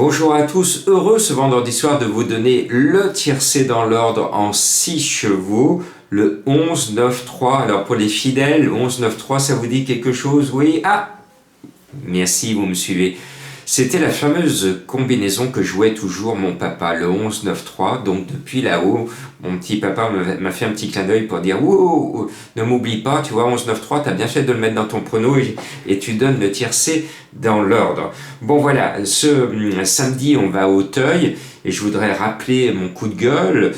Bonjour à tous, heureux ce vendredi soir de vous donner le tiercé dans l'ordre en 6 chevaux, le 11-9-3. Alors pour les fidèles, 11-9-3, ça vous dit quelque chose? Oui? Ah! Merci, vous me suivez. C'était la fameuse combinaison que jouait toujours mon papa, le 11-9-3. Donc depuis là-haut, mon petit papa m'a fait un petit clin d'œil pour dire oh, ne m'oublie pas, tu vois, 11-9-3, t'as bien fait de le mettre dans ton prono et tu donnes le tiercé dans l'ordre. Bon voilà, ce samedi, on va à Auteuil. Et je voudrais rappeler mon coup de gueule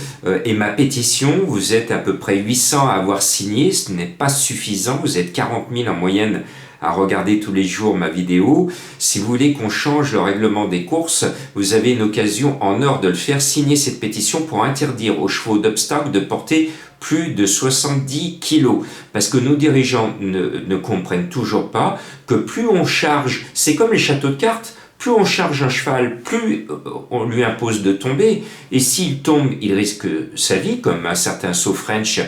et ma pétition. Vous êtes à peu près 800 à avoir signé, ce n'est pas suffisant. Vous êtes 40 000 en moyenne à regarder tous les jours ma vidéo. Si vous voulez qu'on change le règlement des courses, vous avez une occasion en or de le faire. Signer cette pétition pour interdire aux chevaux d'obstacle de porter plus de 70 kilos. Parce que nos dirigeants ne comprennent toujours pas que plus on charge, c'est comme les châteaux de cartes, plus on charge un cheval, plus on lui impose de tomber. Et s'il tombe, il risque sa vie, comme un certain So French,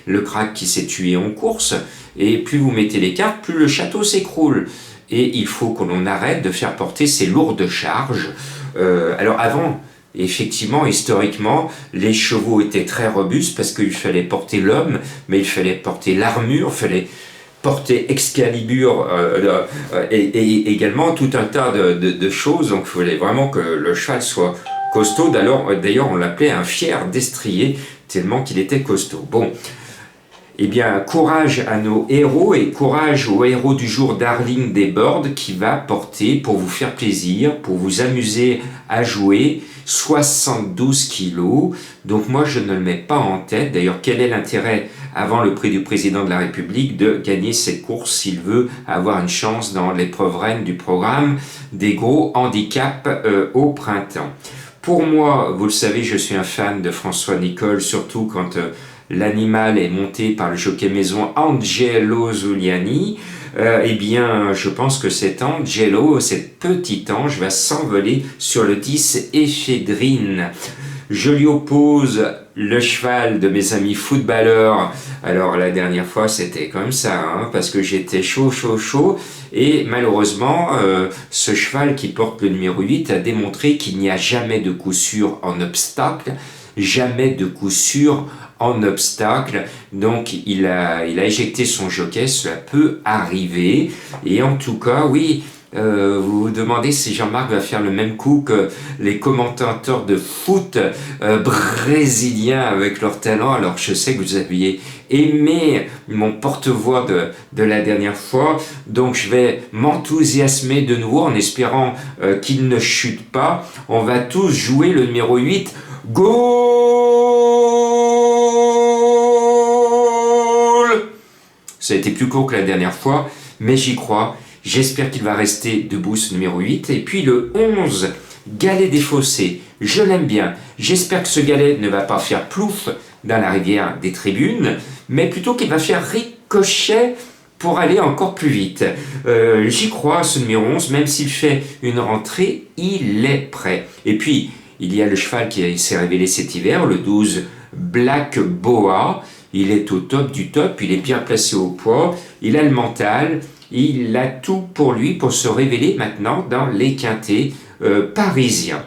le crack qui s'est tué en course. Et plus vous mettez les cartes, plus le château s'écroule. Et il faut que l'on arrête de faire porter ces lourdes charges. Alors avant, effectivement, historiquement, les chevaux étaient très robustes parce qu'il fallait porter l'homme, mais il fallait porter l'armure, il fallait porter Excalibur et également tout un tas de choses. Donc il fallait vraiment que le cheval soit costaud. D'ailleurs, on l'appelait un fier destrier, tellement qu'il était costaud. Bon, eh bien, courage à nos héros et courage au héros du jour Darling Desbordes qui va porter, pour vous faire plaisir, pour vous amuser à jouer, 72 kilos. Donc moi, je ne le mets pas en tête. D'ailleurs, quel est l'intérêt, avant le prix du président de la République, de gagner cette course s'il veut avoir une chance dans l'épreuve reine du programme des gros handicaps au printemps? Pour moi, vous le savez, je suis un fan de François Nicole, surtout quand l'animal est monté par le jockey maison Angelo Zuliani. Eh bien, je pense que cet Angelo, cet petit ange, va s'envoler sur le 10 Éphédrine. Je lui oppose le cheval de mes amis footballeurs. Alors la dernière fois c'était comme ça, hein, parce que j'étais chaud. Et malheureusement, ce cheval qui porte le numéro 8 a démontré qu'il n'y a jamais de coup sûr en obstacle. Jamais de coup sûr en obstacle. Donc il a éjecté son jockey, cela peut arriver. Et en tout cas, oui, vous vous demandez si Jean-Marc va faire le même coup que les commentateurs de foot brésiliens avec leur talent. Alors je sais que vous aviez aimé mon porte-voix de la dernière fois, donc je vais m'enthousiasmer de nouveau en espérant qu'il ne chute pas. On va tous jouer le numéro 8. Goal! Ça a été plus court que la dernière fois, mais j'y crois. J'espère qu'il va rester debout, ce numéro 8. Et puis le 11, Galet des Fossés. Je l'aime bien. J'espère que ce galet ne va pas faire plouf dans la rivière des tribunes, mais plutôt qu'il va faire ricochet pour aller encore plus vite. J'y crois, ce numéro 11, même s'il fait une rentrée, il est prêt. Et puis, il y a le cheval qui s'est révélé cet hiver, le 12 Black Boa. Il est au top du top, il est bien placé au poids, il a le mental, il a tout pour lui pour se révéler maintenant dans les quintets parisiens.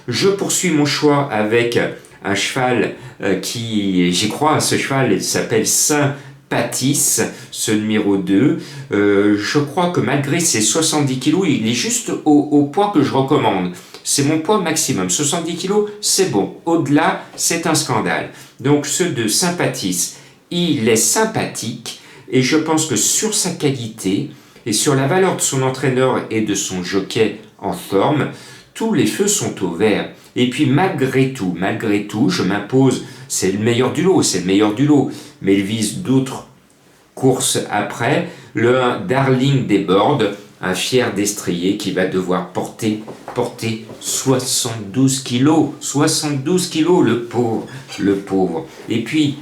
Je poursuis mon choix avec un cheval j'y crois, ce cheval, il s'appelle Saint-Patis, ce numéro 2. Je crois que malgré ses 70 kilos, il est juste au poids que je recommande. C'est mon poids maximum. 70 kilos, c'est bon. Au-delà, c'est un scandale. Donc, ce de Sympathis, il est sympathique et je pense que sur sa qualité et sur la valeur de son entraîneur et de son jockey en forme, tous les feux sont au vert. Et puis, malgré tout, je m'impose, c'est le meilleur du lot, mais il vise d'autres courses après, le 1 Darling Desbordes, un fier destrier qui va devoir porter 72 kilos. 72 kilos, le pauvre. Et puis,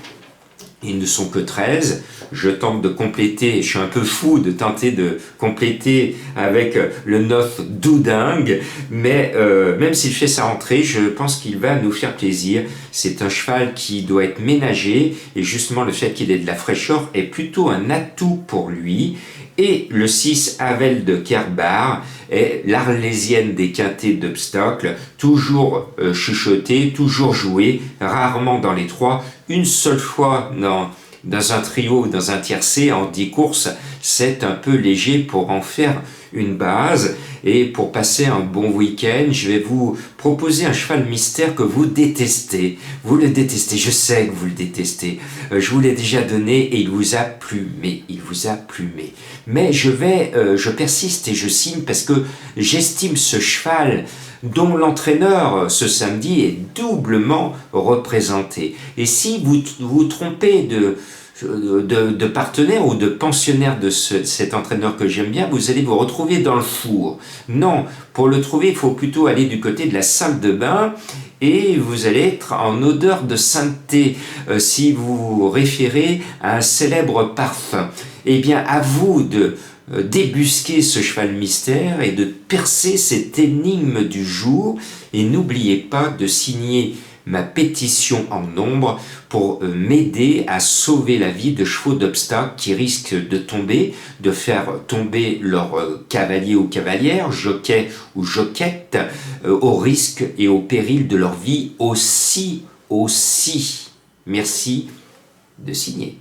ils ne sont que 13. Je tente de compléter, je suis un peu fou de tenter de compléter avec le 9 Doudingue, mais même s'il fait sa rentrée, je pense qu'il va nous faire plaisir. C'est un cheval qui doit être ménagé et justement le fait qu'il ait de la fraîcheur est plutôt un atout pour lui. Et le 6, Havel de Kerbar, est l'Arlésienne des quintés d'obstacles, toujours chuchotée, toujours jouée, rarement dans les 3, une seule fois dans un trio ou dans un tiercé en 10 courses, c'est un peu léger pour en faire une base. Et pour passer un bon week-end, je vais vous proposer un cheval mystère que vous détestez. Vous le détestez, je sais que vous le détestez. Je vous l'ai déjà donné et il vous a plumé. Il vous a plumé. Mais je persiste et je signe parce que j'estime ce cheval dont l'entraîneur ce samedi est doublement représenté. Et si vous vous trompez de partenaire ou de pensionnaire de cet entraîneur que j'aime bien, vous allez vous retrouver dans le four. Non, pour le trouver, il faut plutôt aller du côté de la salle de bain et vous allez être en odeur de sainteté si vous vous référez à un célèbre parfum. Eh bien, à vous de débusquer ce cheval mystère et de percer cette énigme du jour. Et n'oubliez pas de signer ma pétition en nombre pour m'aider à sauver la vie de chevaux d'obstacles qui risquent de tomber, de faire tomber leur cavalier ou cavalière, jockey ou jockette, au risque et au péril de leur vie aussi. Merci de signer.